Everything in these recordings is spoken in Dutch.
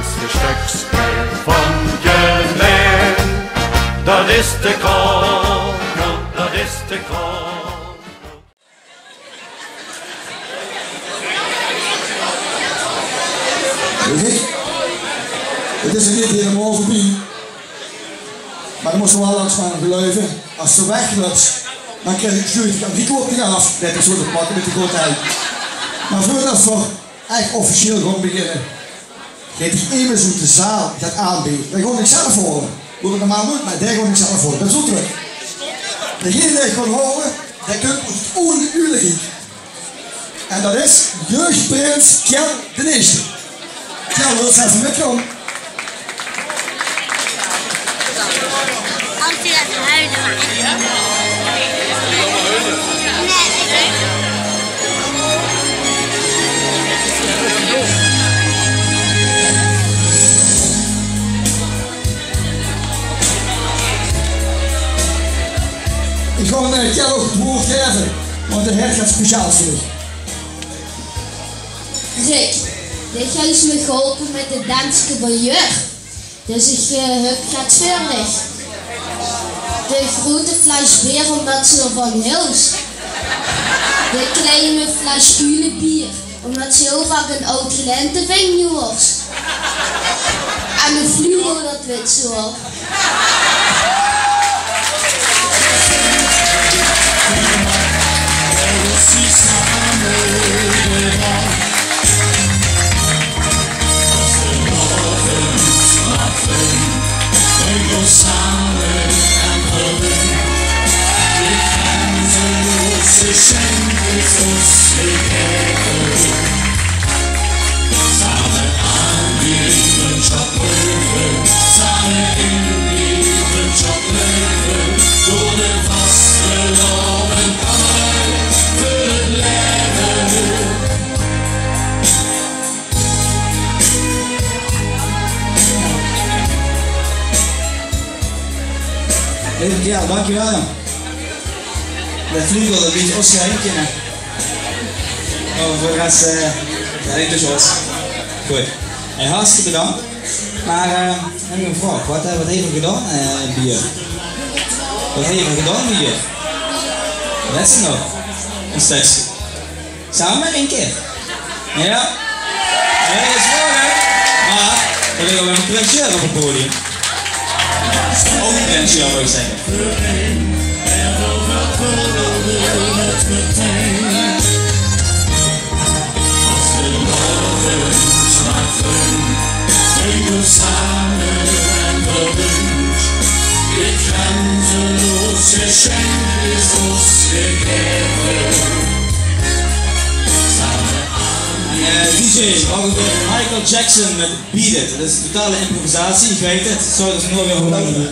kleinste stukje van je leven. Dat is de kool, dat is de kool. Het is er niet helemaal voorbij. Maar dan moest er wel langs gaan geloven. Als ze weglukt, dan krijg ik stuur ik die klop eraf. Net een soort pakken met die kortheid. Maar voordat we echt officieel gaan beginnen, gaat die ene zoete zaal gaat aanbieden. Daar ga ik zelf horen. Hoe het normaal doet, maar daar ga ik zelf horen. Dat is zo terug. Degene die ik kan horen, dat kunt ons het oorlijk in. En dat is jeugdprins Kjell de Eerste. Kjell wil eens even metkomen. Als je even huilen maakt. Ja? Ik ga een Kjell ook het woord geven, want de her gaat speciaal voor. Rick, dit gaat eens me geholpen met de dansje van jeugd. Dus ik gaat verder. De grote fles bier omdat ze ervan hield. De kleine fles bier omdat ze heel vaak een oud lentevinger was. En de vlugel dat weet ze wel. Even Kjell, dankjewel. De vliegel, dat is Oscar Henkje. Voor de rest, ik dus was. Goed. Hey, hartstikke bedankt. Maar, heb ik een vraag. Wat heeft we gedaan, bier? Wat heeft we gedaan, bier? Dat is het nog. Een stukje. Samen met een keer. Ja? Nee, dat is mooi, hè? Maar, dan willen we een prensje op het podium. Ook een prensje, wil ik zeggen. Samen en gewünscht, dit grenzenlos Geschenk ist uns gegeben. DJ, mag ik Michael Jackson met Beat It. Dat is een totale improvisatie, ik weet het. Zou dus nooit weer gedaan doen.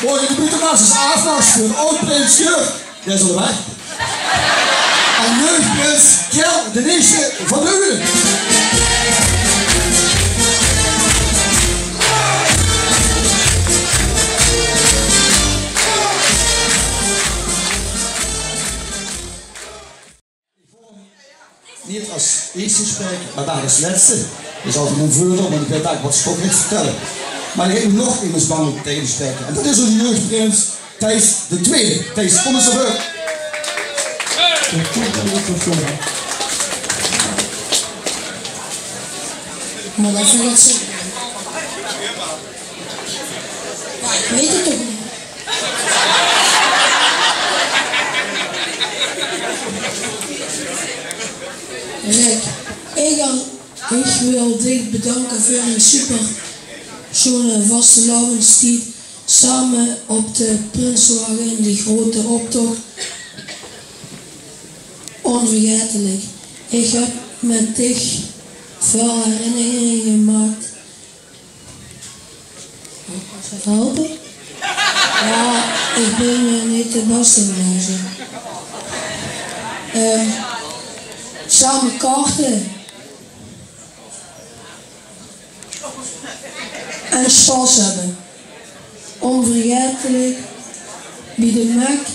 Morgen de buitenmaas is aanvraag voor een oud prins Jurk. Jij zal erbij. En jeugdprins Kjell de Eerste van Uden. Niet als eerste spreken, maar daar als laatste. Dat is altijd mijn voordeel, want ik weet eigenlijk wat ze ook niet vertellen. Maar ik heb nog iemand spannend tegen te spreken. En dat is onze jeugdprins Thijs de Tweede. Thijs, kom eens terug. Maar dat vind ik zo. Ja, ik weet het toch niet. Rick, ik wil dich bedanken voor een super zo'n vaste lauwenstiet samen op de Prinswagen in die grote optocht. Onvergetelijk. Ik heb met dich veel herinneringen gemaakt. Gaat het helpen? Ja, ik ben niet de beste mensen. Samen kaarten. En spas hebben. Onvergetelijk. Bij de Mac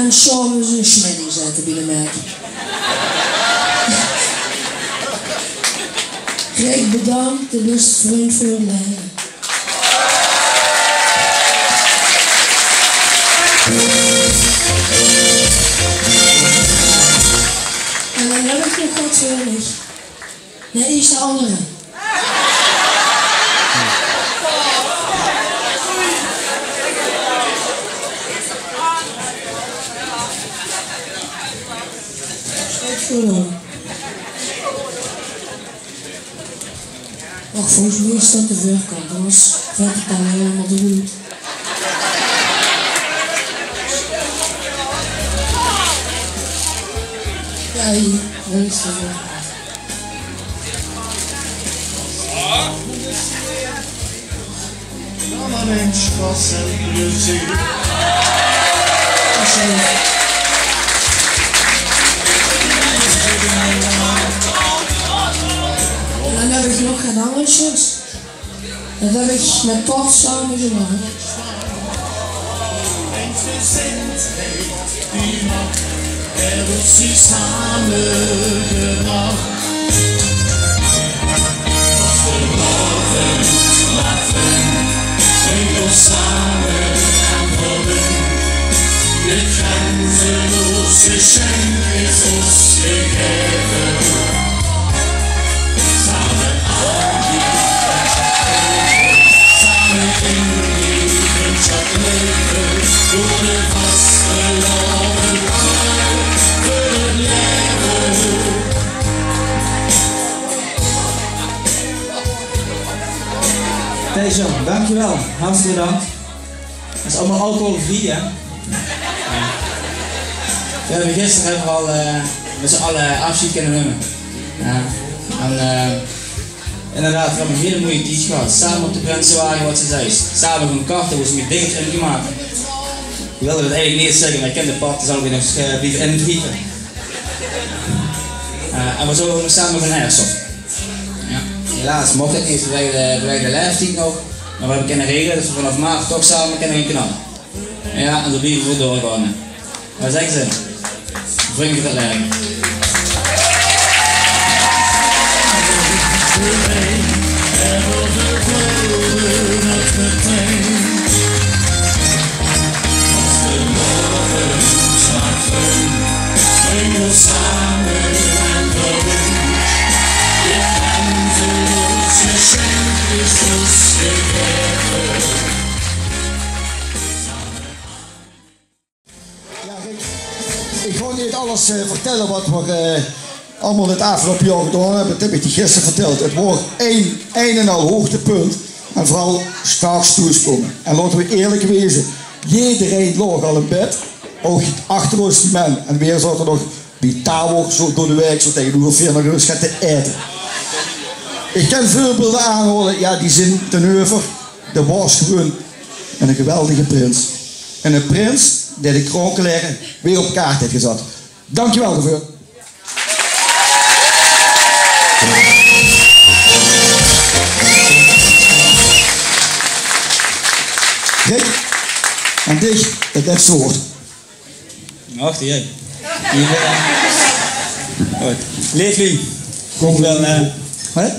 en s'avonds een schmedding zetten bij de Mac. Rick, bedankt, de beste vriend voor het leven. En dan heb ik nog wat voor mich. Net is de andere. Ach, volgens mij is dat de voorkant, anders gaat het dan helemaal te goed. Ja, hier, dat is de voorkant. En dan heb ik nog geen andersjes. Dat heb ik met pap samen gemaakt. Hebben ze samen gemaakt. Als de morgen laten, we samen en worden. Dit grenzenloos geschenk is ons gegeven. Samen aan die samen in die vriendschap leven. Door de vastgelopen trouw voor het leven. Thijs, dankjewel. Hartstikke bedankt. Dat is allemaal alcoholvrij, hè? Gisteren hebben we al met z'n allen afscheid kunnen nemen. Ja. En inderdaad, we hebben een hele mooie teach gehad. Samen op de Prinswagen, wat ze zei. Samen van karten, hoe ze met dingetjes in gemaakt. Ik wilde het eigenlijk niet zeggen, maar ik ken de pad, dus zal ik nog blijven invliegen. En we zouden nog samen van Airsoft. Ja. Helaas mocht het niet vanwege de leeftijd nog. Maar we hebben kunnen regelen, dus we vanaf maart toch samen kunnen gaan knallen. Ja, en zo blijven we doorgaan. Wat zeggen ze? Vrienden van het leren. Ik ga niet alles vertellen wat we allemaal het afgelopen jaar gedaan hebben. Dat heb ik je gisteren verteld. Het wordt één en al hoogtepunt. En vooral straks toesprongen. En laten we eerlijk wezen. Iedereen lag al in bed. Ook achter ons die man. En weer zat er nog die tafel zo door de wijk. Zo tegen hoeveel veel naar huis gaat te eten. Ik kan voorbeelden aanhouden. Ja, die zijn ten over. De was gewoon een geweldige prins. En een prins die de kroonkleren weer op kaart heeft gezet. Dankjewel daarvoor. Rick, en dich, het laatste woord. Wacht, jij. Goed. Leeflie. Kom wel. Wat?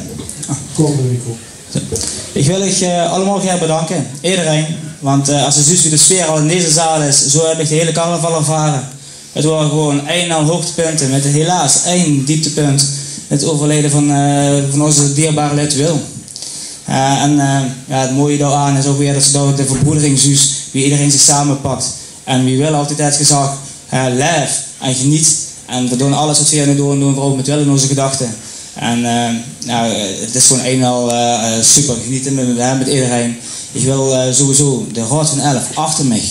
Ik wil je allemaal graag bedanken, iedereen. Want als je ziet hoe de sfeer al in deze zaal is, zo heb ik de hele carnaval ervaren. Het waren gewoon eenmaal hoogtepunten, met helaas één dieptepunt. Het overlijden van onze dierbare lid Wil. Het mooie daaraan is ook weer dat ze door de verbroedering zus, wie iedereen zich samenpakt. En wie Wil altijd heeft gezegd, leef en geniet. En we doen alles wat we hier nu doen we ook met Wil in onze gedachten. En het is gewoon eenmaal super, genieten met iedereen. Ik wil sowieso de Raad van 11 achter mij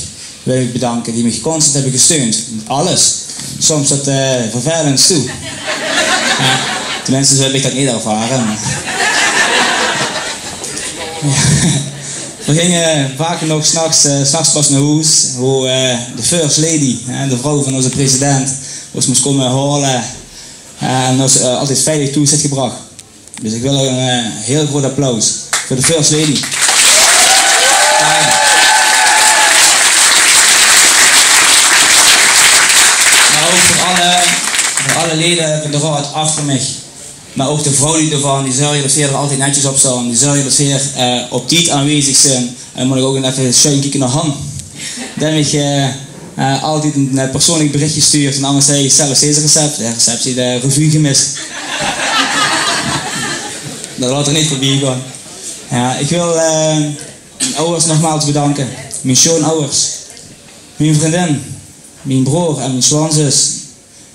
wil ik bedanken, die mij constant hebben gesteund. Alles. Soms tot vervelend toe. Tenminste, zo heb ik dat niet ervaren. We gingen vaker nog s'nachts pas naar huis, hoe de First Lady, de vrouw van onze president, ons moest komen halen en ons altijd veilig toe is gebracht. Dus ik wil een heel groot applaus voor de First Lady. Maar ook voor alle leden van de raad achter mij. Maar ook de vrouw die ervan, die zorgen dat ze er altijd netjes op staan. Die zorgen dat ze hier op tijd aanwezig zijn. En dan moet ik ook even schuin kijken naar Han. Dan heb ik altijd een persoonlijk berichtje gestuurd. En anders zei ik zelfs deze recept. De receptie de revue gemist. Dat laat er niet voorbij gaan. Ja, ik wil mijn ouders nogmaals bedanken. Mijn schoonouders. Mijn vriendin. Mijn broer en mijn schoonzus.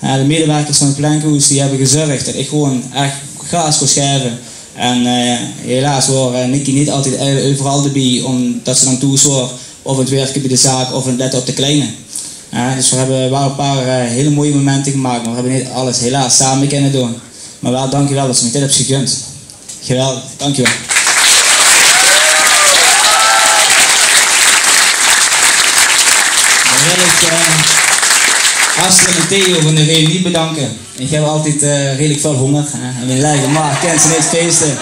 De medewerkers van het Plankhuis die hebben gezorgd dat ik gewoon echt gaas kon schrijven. En helaas waren Nicky niet altijd overal erbij, omdat ze dan toe waren of het werken bij de zaak of het letten op de kleine. Dus we hebben wel een paar hele mooie momenten gemaakt, maar we hebben niet alles helaas samen kunnen doen. Maar wel dankjewel dat ze me dit hebben gegund. Geweldig, dankjewel. Dan wil ik Astrid en Theo van de reunie bedanken. Ik heb altijd redelijk veel honger. En mijn lege maag kent ze niet feesten.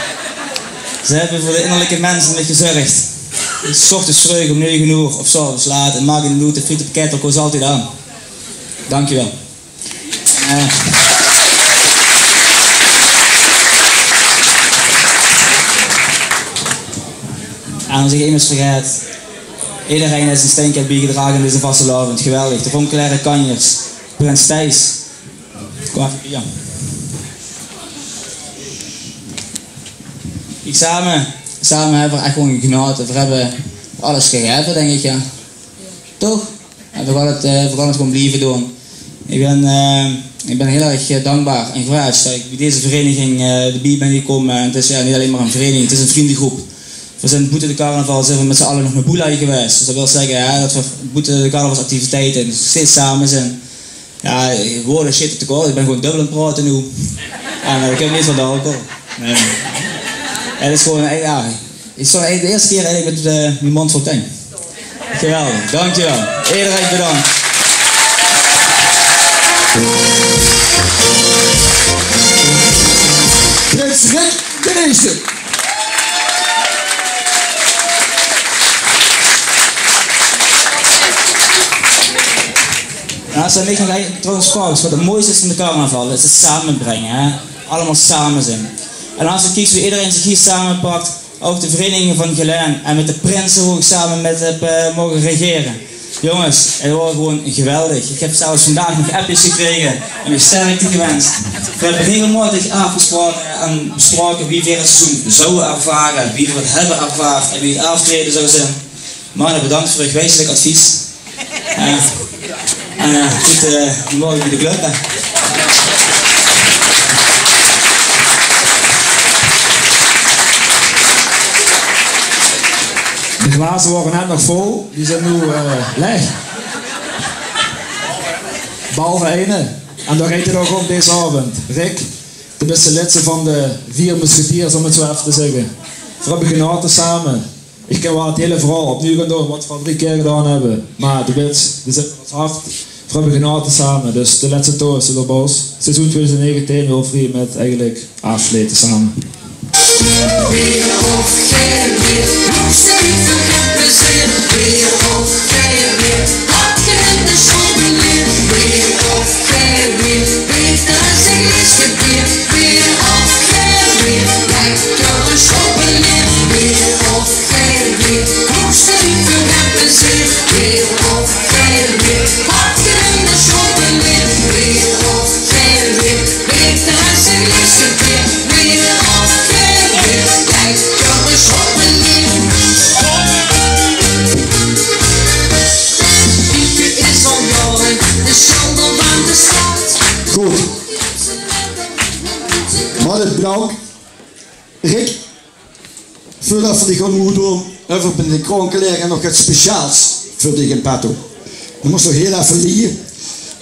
Ze hebben voor de innerlijke mensen niet gezorgd. 's ochtends vroeg om 9 uur of 's avonds laat en maak in de loot de friet op kettel koos altijd aan. Dankjewel. En als ik immers vergeet, iedereen is een steenkap bijgedragen in deze vastelavond. Geweldig. De Ronkelare Kanjers. Prins Thijs. Kom even hier. Ik samen hebben we echt gewoon genoten. We hebben alles gegeven, denk ik, ja. Toch? En we gaan het gewoon blijven doen. Ik ben heel erg dankbaar en gevraagd dat ik bij deze vereniging erbij ben gekomen. En het is niet alleen maar een vereniging, het is een vriendengroep. We zijn boete de carnaval zijn we met z'n allen nog naar Boelai geweest. Dus dat wil zeggen dat we boete de carnavalsactiviteiten dus steeds samen zijn. Ja, woorden shit te kort. Ik ben gewoon dubbel aan het praten nu. En ik heb niet van de alcohol. Nee. Het is gewoon, ja, ik stond de eerste keer eigenlijk met mijn mond vol tang. Geweldig, dankjewel. Iedereen bedankt. Prins Rick de Eerste. Nou, als ik nog trouwens vraag, wat het mooiste is van de carnaval, is het samenbrengen. Hè? Allemaal samen zijn. En als ik kies wie iedereen zich hier samenpakt, ook de verenigingen van Geleen en met de prinsen hoe ik samen met heb mogen regeren. Jongens, het was gewoon geweldig. Ik heb zelfs vandaag nog appjes gekregen en mijn sterkte gewenst. We hebben regelmatig afgesproken en besproken wie weer het seizoen zouden ervaren, wie we het hebben ervaren en wie het aftreden zou zijn. Mannen, bedankt voor uw wezenlijk advies. Goed, morgen bij de club. De glazen waren net nog vol, die zijn nu leeg. Behalve ene. En daar reed je ook op deze avond. Rick, de beste lidste van de 4 musketiers, om het zo even te zeggen. We hebben genoten samen. Ik kan wel het hele verhaal opnieuw gaan doen, wat we al 3 keer gedaan hebben. Maar de wit, we zitten ons hard. We hebben genade samen, dus de laatste toer is er boos. Seizoen 2019 wil vrij met eigenlijk afsluiten samen. Weer of geen weer, nog steeds vergeten zeer. Weer of geen weer, had je in de zon weer. Weer of geen weer, weet dat zich is gebeurd. Weer of geen weer, lijkt door een schoppen neer. Weer of geen weer, nog steeds vergeten zeer. Weer of geen weer, had je in de schoppen neer. Weer of geen weer, weet dat zich is gebeurd. Weer of geen weer, lijkt door een schoppen neer. Pietje is al jaren, de schande van de stad. Goed. Mannen, bedankt. Rick, voordat we die gaan doen, hebben we bij de krooncollega nog iets speciaals voor die in petto. Je moest nog heel even liggen.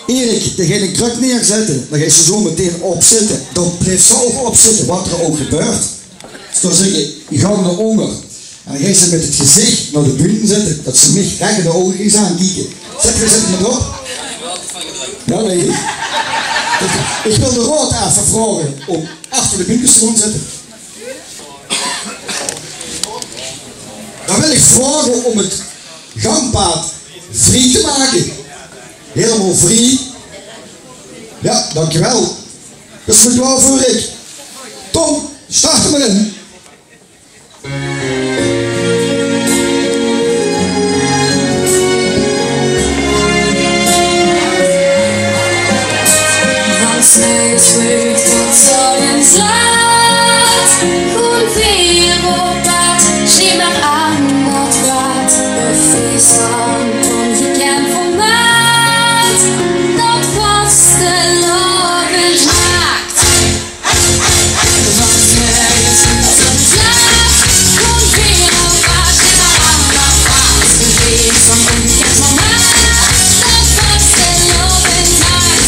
Erik, die gaat een kruk neerzetten, dan ga je zo meteen opzitten. Dan blijft ze ook opzitten, wat er ook gebeurt. Dus dan zeg je gaat naar onder. En dan ga je ze met het gezicht naar de bühne zetten, dat ze mij recht in de ogen eens aankijken. Zet me erop. Ja, weet ik. Ik wil de raad even vragen om achter de bühne te gaan zitten. Dan wil ik vragen om het gangpad vrij te maken. Helemaal vrij. Ja, dankjewel. Dat is goed wel voor Rick. Tom, start er maar in. Van steeds vlucht tot zorgens laat. Goed weer op pad, zie maar aan wat wat. Een feest van ongekend formaat. Dat vastelovend maakt. Van nergens tot laat. Goed weer op pad, zie maar aan wat wat. Een feest van ongekend formaat. Dat vastelovend maakt.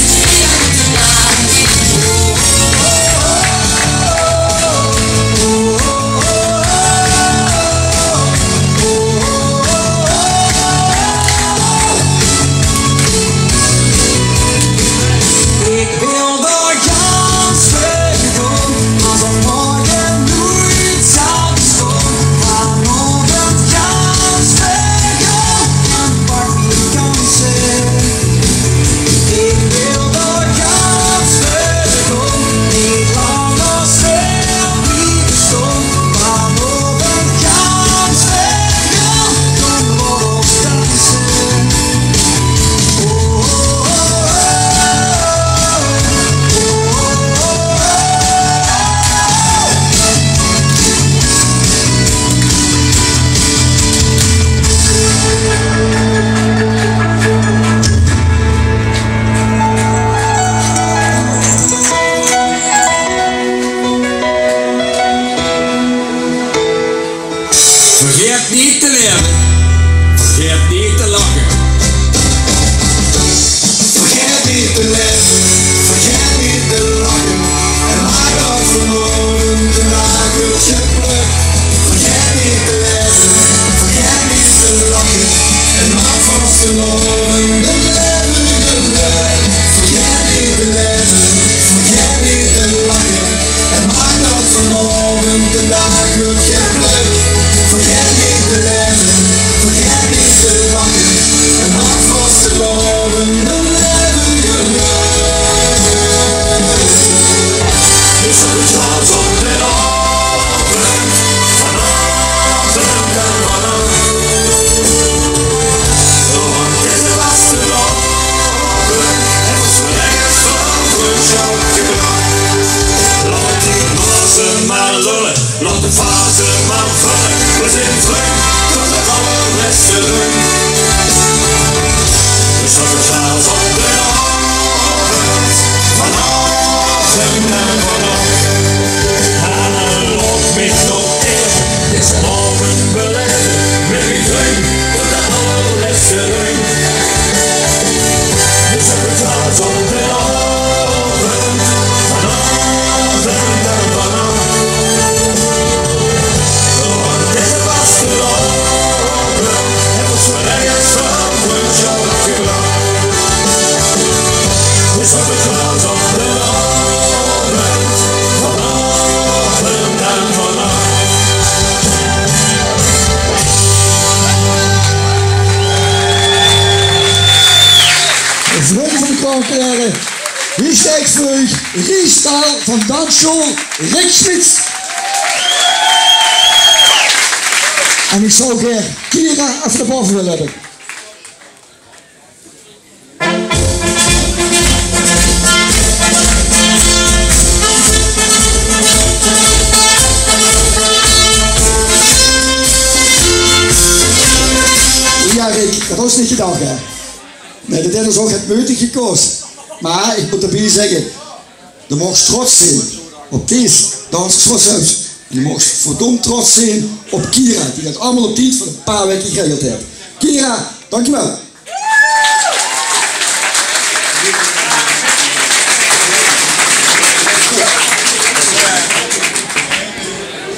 heren. Hier stijgt voor u Riestal van Dansschool Rick Schmitz. En ik zou graag Kira even naar boven willen hebben. Ja Rick, dat was niet gedacht hè. Nee, dat is ook het moeilijk gekozen. Maar ik moet erbij zeggen, je mag trots zijn op deze dansershuis. En je mag verdomd trots zijn op Kira, die dat allemaal op tijd voor een paar weken geregeld heeft. Kira, dankjewel.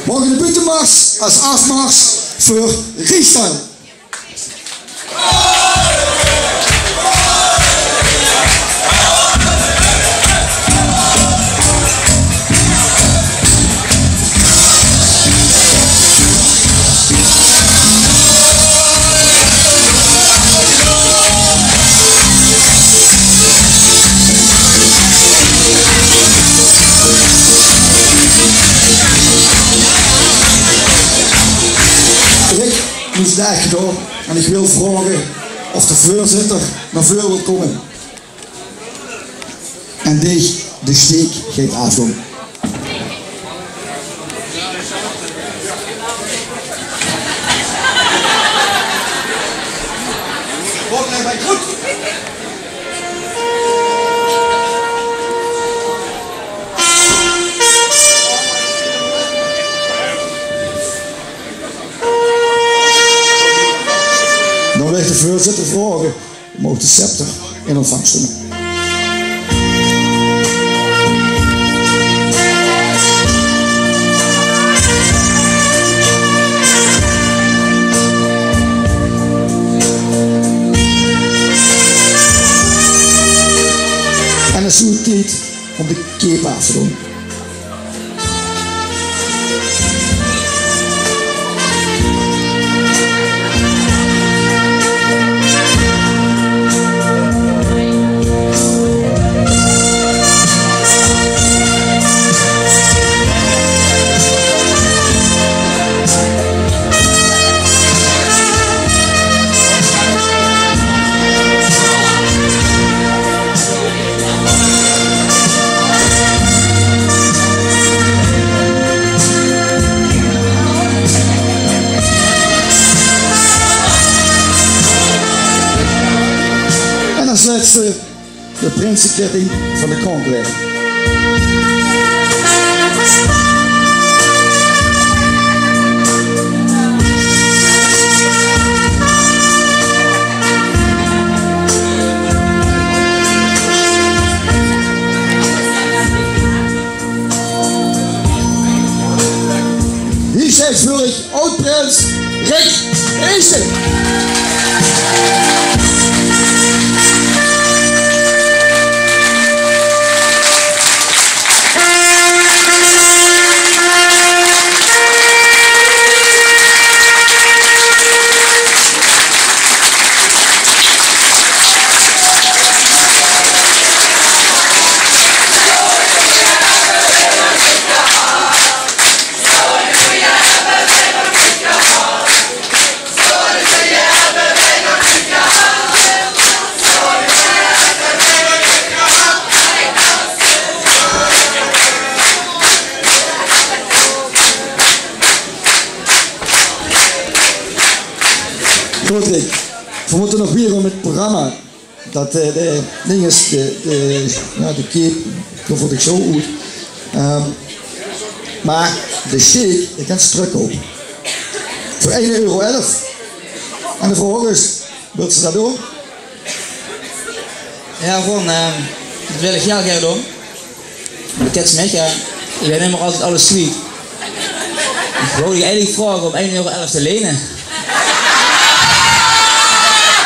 Morgen de buitenmars als afmars voor Riestal. Nu is het gedaan en ik wil vragen of de voorzitter naar voren wil komen. En de steek gaat afdoen. Dan wil ik de voorzitter vragen, je mag de scepter in ontvangst nemen. En het is zo tijd om de cape af te doen. Als laatste de prinsenketting van de Kronkweg. Hier zegt voor ik oud-prins Rick Eesen. Goed, Rick. We moeten nog weer met het programma. Dat de ding is, de cape, dat vond ik zo goed. Maar de shake, je kan ze terugkopen. Voor €1,11. En de vraag is, wilt ze dat doen? Ja, gewoon, dat wil ik heel graag doen. Maar ik ken ja, ik ben helemaal altijd alles sweet. Ik wil je eigenlijk vragen om €1,11 te lenen.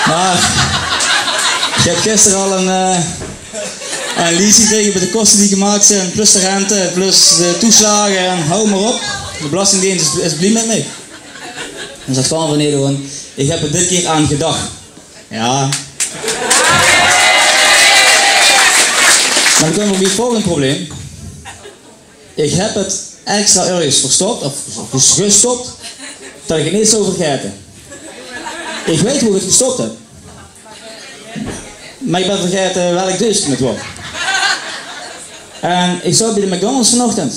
Maar ik heb gisteren al een lease gekregen met de kosten die gemaakt zijn, plus de rente, plus de toeslagen en hou maar op. De belastingdienst is blij met mij. Dan zegt van meneer gewoon, ik heb er dit keer aan gedacht. Ja. dan komen we op het volgende probleem. Ik heb het extra ergens verstopt, of gestopt, dat ik het niet zou vergeten. Ik weet hoe ik het gestopt heb. Maar ik ben vergeten welk deusje het wordt. En ik zat bij de McDonald's vanochtend.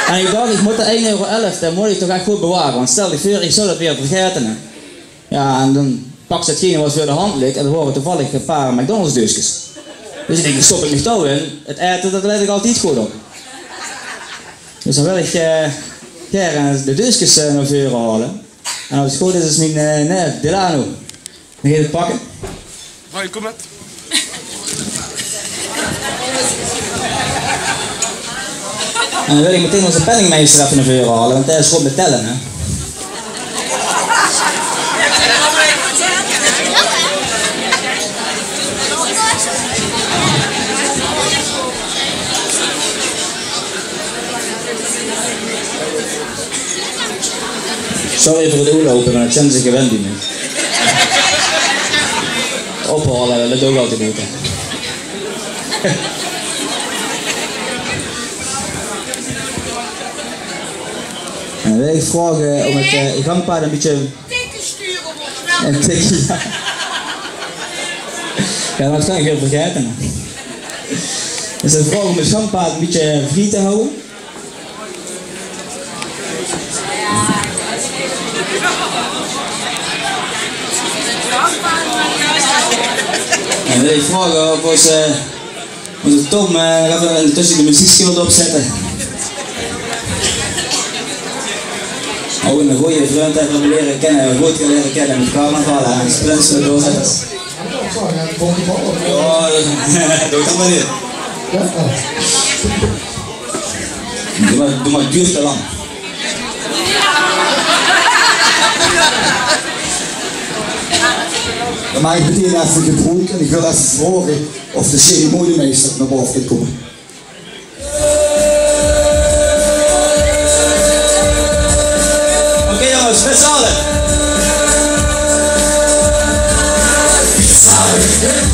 En ik dacht, ik moet de 1,11 €, dat moet ik toch echt goed bewaren. Want stel je voor, ik zou dat weer vergeten. Hè. Ja, en dan pak ze hetgene wat voor de hand ligt en dan worden toevallig een paar McDonald's deusjes. Dus ik denk, stop ik mijn touw in. Het eten, dat let ik altijd goed op. Dus dan wil ik de deusjes naar voren halen. En als het goed is, is mijn neef Delano. Dan ga je het pakken. Hoi, kom met. En dan wil ik meteen onze penningmeester even naar voren halen, want hij is goed met tellen, hè. Sorry voor het oorlopen, maar het zijn ze gewend die niet. Ophalen, dat doe ik altijd goed. En dan wil ik vragen om het gangpaard een beetje... Een tikje, ja. Ja, dat kan ik heel vergeten. Dus ik vraag om het gangpaard een beetje vrij te houden. En dan wil ik vragen of onze Tom even tussen de muziekschild opzetten. Ook een goede vriend hebben we leren kennen, goed leren kennen met carnaval en sprints voor doorzetters. Ja, dat doe ik dan maar niet. Doe maar, het duurt te lang. Dan maak ik meteen even gebroek en ik wil even vragen of de ceremoniemeester naar boven kan komen. Oké jongens, met z'n allen.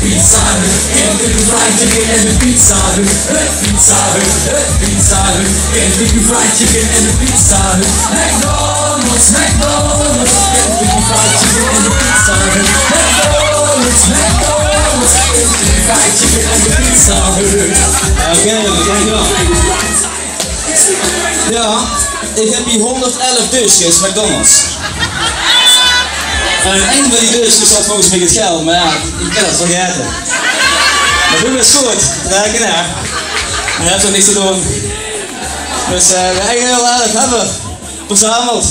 Pizzahut, endlich fried chicken and a Pizzahut. Pizzahut, endlich fried chicken and a Pizzahut. McDonald's, McDonald's, endlich fried chicken and a Pizzahut. McDonald's, endlich fried chicken and a Pizzahut. Oké, dankjewel. Ja, ik heb hier 111 deusjes McDonald's. En een van die deusjes had volgens mij het geld, maar ja, ik kan het vergeten. Maar doen we het goed, reken naar. En dat heeft er niks te doen. Dus we eigen heel erg hebben verzameld.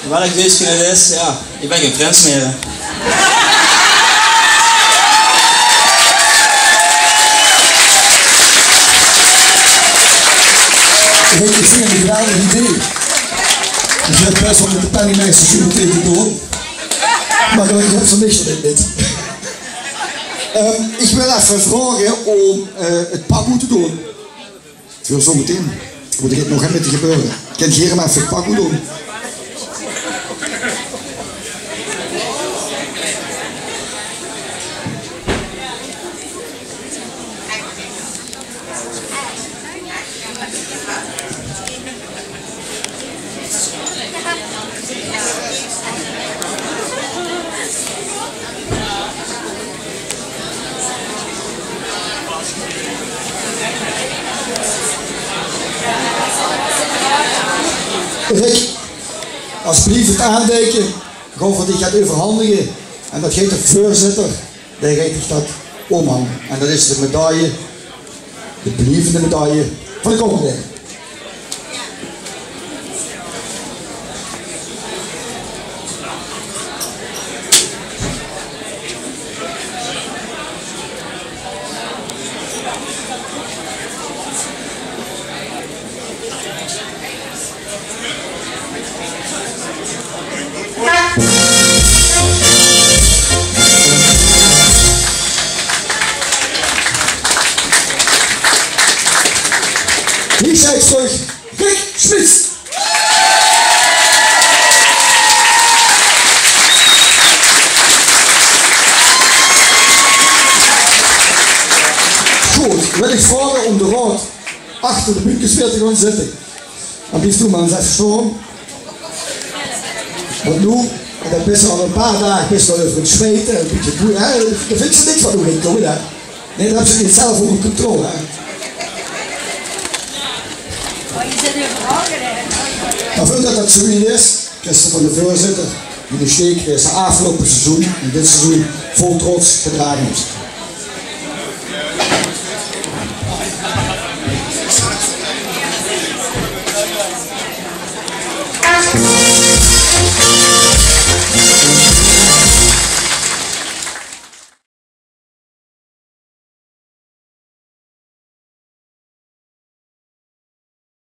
Welk deusje het is, ja, ik ben geen prins meer. Ik vind het een geweldig idee. Ik heb best wel met de penningmeester zo meteen te doen. Maar ik heb zo niks van dit. Ik wil even vragen om het pakgoed te doen. Het wil zo meteen. Moet er nog met te gebeuren. Kan hier hem even het pakgoed doen? Rick, alsjeblieft het aandeken, gewoon wat ik gaat overhandigen. En dat geeft de voorzitter, die gaat ik dat omhangen. En dat is de medaille, de believende medaille van de Koninklijk. Wie zijn wil ik vragen om de raad achter de bunkensfeer te gaan zitten. Dan blijft toen maar eens even staan. Want nu, en dat best al een paar dagen best wel over het zweten, een beetje boeien. Daar vindt ze niks van hoe ik kom. Nee, dan hebben ze het zelf onder controle. Maar voordat dat zo niet is, Christen van de voorzitter, die de steek is afgelopen seizoen en dit seizoen vol trots gedragen heeft.